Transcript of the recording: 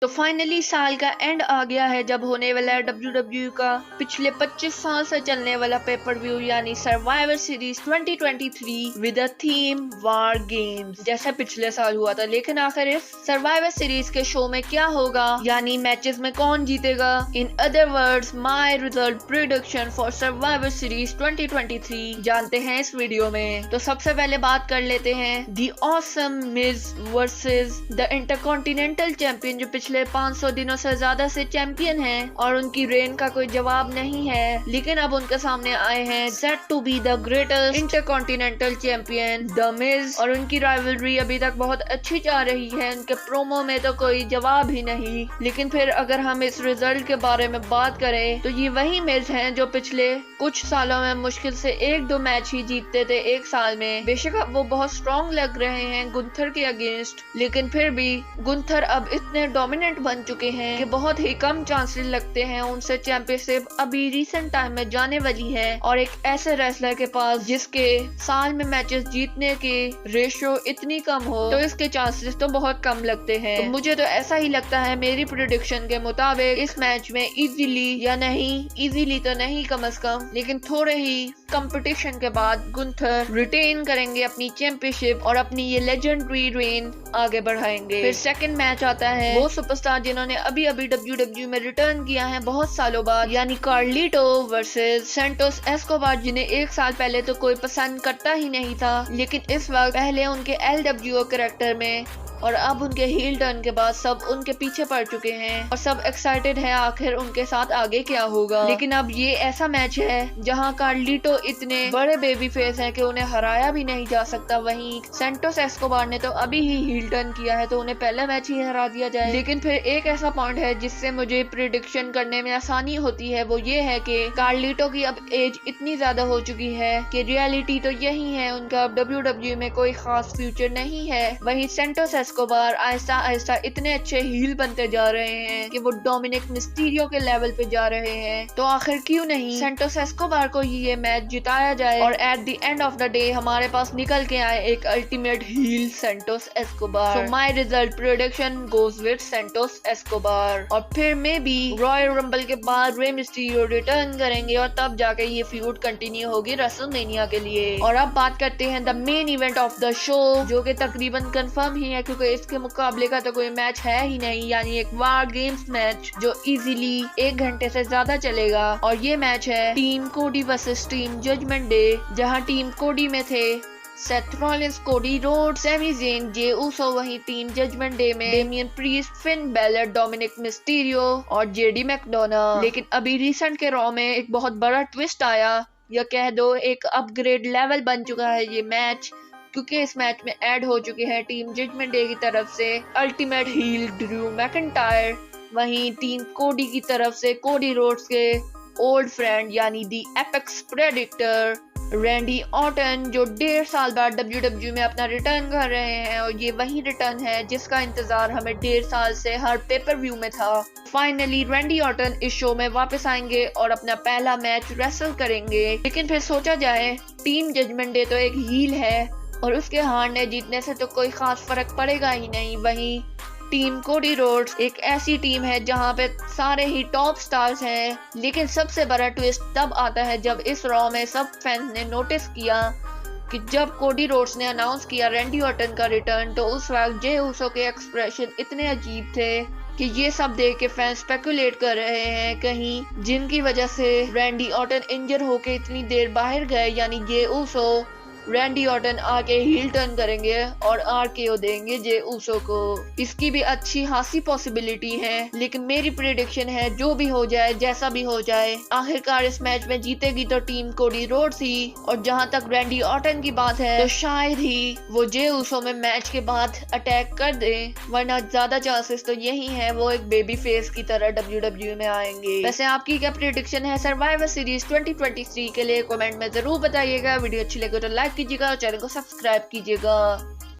तो फाइनली साल का एंड आ गया है जब होने वाला है WWE का पिछले 25 साल से चलने वाला पेपर व्यू यानी survivor series 2023 with a theme war games जैसा पिछले साल हुआ था। लेकिन आखिर इस सर्वाइवर सीरीज के शो में क्या होगा, यानी मैचेस में कौन जीतेगा, in other words my result prediction for survivor series 2023 जानते हैं इस वीडियो में। तो सबसे पहले बात कर लेते हैं the awesome Miz versus the intercontinental champion जो पिछले 500 दिनों से ज्यादा से चैंपियन हैं और उनकी रेन का कोई जवाब नहीं है, लेकिन अब उनके सामने आए हैं set to be the greatest intercontinental champion the Miz. और उनकी राइवलरी अभी तक बहुत अच्छी जा रही है, उनके प्रोमो में तो कोई जवाब ही नहीं। लेकिन फिर अगर हम इस रिजल्ट के बारे में बात करें तो ये वही मिज हैं जो पिछले कुछ सालों में मुश्किल से 1-2 मैच ही जीतते थे एक साल में। बेशक अब वो बहुत स्ट्रॉन्ग लग रहे हैं गुंथर के अगेंस्ट, लेकिन फिर भी गुंथर अब इतने डोमिनेंट बन चुके हैं कि बहुत ही कम चांसेस लगते हैं उनसे चैंपियनशिप अभी रिसेंट टाइम में जाने वाली है। और एक ऐसे रेसलर के पास जिसके साल में मैचेस जीतने के रेशियो इतनी कम हो तो इसके चांसेस तो बहुत कम लगते हैं। तो मुझे तो ऐसा ही लगता है मेरी प्रेडिक्शन के मुताबिक इस मैच में इजीली या नहीं, इजीली तो नहीं कम से कम, लेकिन थोड़े ही कंपटीशन के बाद गुंथर रिटेन करेंगे अपनी चैंपियनशिप और अपनी ये लेजेंडरी रेन आगे बढ़ाएंगे। फिर सेकंड मैच आता है वो सुपरस्टार जिन्होंने अभी अभी WWE में रिटर्न किया है बहुत सालों बाद, यानी कार्लिटो वर्सेस सैंटोस एस्कोबार, जिन्हें एक साल पहले तो कोई पसंद करता ही नहीं था, लेकिन इस वक्त पहले उनके LWO कैरेक्टर में और अब उनके हील टर्न के बाद सब उनके पीछे पड़ चुके हैं और सब एक्साइटेड है आखिर उनके साथ आगे क्या होगा। लेकिन अब ये ऐसा मैच है जहां कार्लिटो इतने बड़े बेबी फेस हैं कि उन्हें हराया भी नहीं जा सकता। वहीं सैंटोस एस्कोबार ने तो अभी ही हील टर्न किया है तो उन्हें पहला मैच ही हरा दिया जाए। लेकिन फिर एक ऐसा पॉइंट है जिससे मुझे प्रिडिक्शन करने में आसानी होती है, वो ये है कि कार्लिटो की अब एज इतनी ज्यादा हो चुकी है कि रियलिटी तो यही है उनका अब WWE में कोई खास फ्यूचर नहीं है। वहीं सैंटोस एस्कोबार आहिस्ता आहिस्ता इतने अच्छे हील बनते जा रहे हैं कि वो डोमिनिक मिस्टीरियो के लेवल पे जा रहे हैं। तो आखिर क्यों नहीं सैंटोस एस्कोबार को ही ये मैच जिताया जाए और at the end of the day हमारे पास निकल के आए एक ultimate heel Santos Escobar. So my result prediction goes with Santos Escobar. और फिर मे बी रॉयल रंबल के बाद रे मिस्टीरियो रिटर्न करेंगे और तब जाके ये फ्यूड कंटिन्यू होगी रेसलमेनिया के लिए। और अब बात करते हैं the main event of the show, जो कि तकरीबन कंफर्म ही है क्योंकि इसके मुकाबले का तो कोई मैच है ही नहीं, यानी एक वार गेम्स मैच जो इजीली 1 घंटे से ज्यादा चलेगा। और ये मैच है team Cody versus team Judgment Day, जहां टीम कोडी में थे Seth Rollins, Cody Rhodes, Sami Zayn, Jey Uso. वहीं टीम जजमेंट डे में Damian Priest, Finn Balor, Dominik Mysterio और जेडी मैकडोनाल्ड। लेकिन अभी रिसेंट के रॉ में एक बहुत बड़ा ट्विस्ट आया, या कह दो एक अपग्रेड लेवल बन चुका है ये मैच, क्योंकि इस मैच में ऐड हो चुके हैं टीम जजमेंट डे की तरफ से अल्टीमेट हील ड्रू मैकिंटायर, वहीं टीम कोडी की तरफ से कोडी रोड्स के ओल्ड फ्रेंड यानी दी एपेक्स प्रेडिक्टर रैंडी ऑर्टन, जो 1.5 साल बाद WWE में अपना रिटर्न कर रहे हैं। और ये वही रिटर्न है जिसका इंतजार हमें 1.5 साल से हर पेपर व्यू में था। फाइनली रैंडी ऑर्टन इस शो में वापस आएंगे और अपना पहला मैच रेसल करेंगे। लेकिन फिर सोचा जाए टीम जजमेंट डे तो एक हील है और उसके हारने जीतने से तो कोई खास फर्क पड़ेगा ही नहीं। वहीं टीम कोडी रोड्स एक ऐसी टीम है जहां पे सारे ही टॉप स्टार्स हैं। लेकिन सबसे बड़ा ट्विस्ट तब आता है जब इस रॉ में सब फैंस ने नोटिस किया कि जब कोडी रोड्स ने अनाउंस किया रैंडी ऑर्टन का रिटर्न, तो उस वक्त जे ऊसो के एक्सप्रेशन इतने अजीब थे कि ये सब देख के फैंस स्पेकुलेट कर रहे हैं कहीं जिनकी वजह से रैंडी ऑर्टन इंजर होके इतनी देर बाहर गए, यानी जे ऊसो रैंडी ऑर्टन आके हील टर्न करेंगे और RKO देंगे जे ऊसो को। इसकी भी अच्छी खासी पॉसिबिलिटी है, लेकिन मेरी प्रेडिक्शन है जो भी हो जाए, जैसा भी हो जाए, आखिरकार इस मैच में जीतेगी तो टीम कोडी रोड्स ही। और जहां तक रैंडी ऑर्टन की बात है तो शायद ही वो जे ऊसो में मैच के बाद अटैक कर दे, वरना ज्यादा चांसेस तो यही है वो एक बेबी फेस की तरह WWE में आएंगे। वैसे आपकी क्या प्रेडिक्शन है सर्वाइवर सीरीज 2023 के लिए? कमेंट में जरूर बताइएगा। वीडियो अच्छी लगे तो लाइक कीजिएगा और चैनल को सब्सक्राइब कीजिएगा।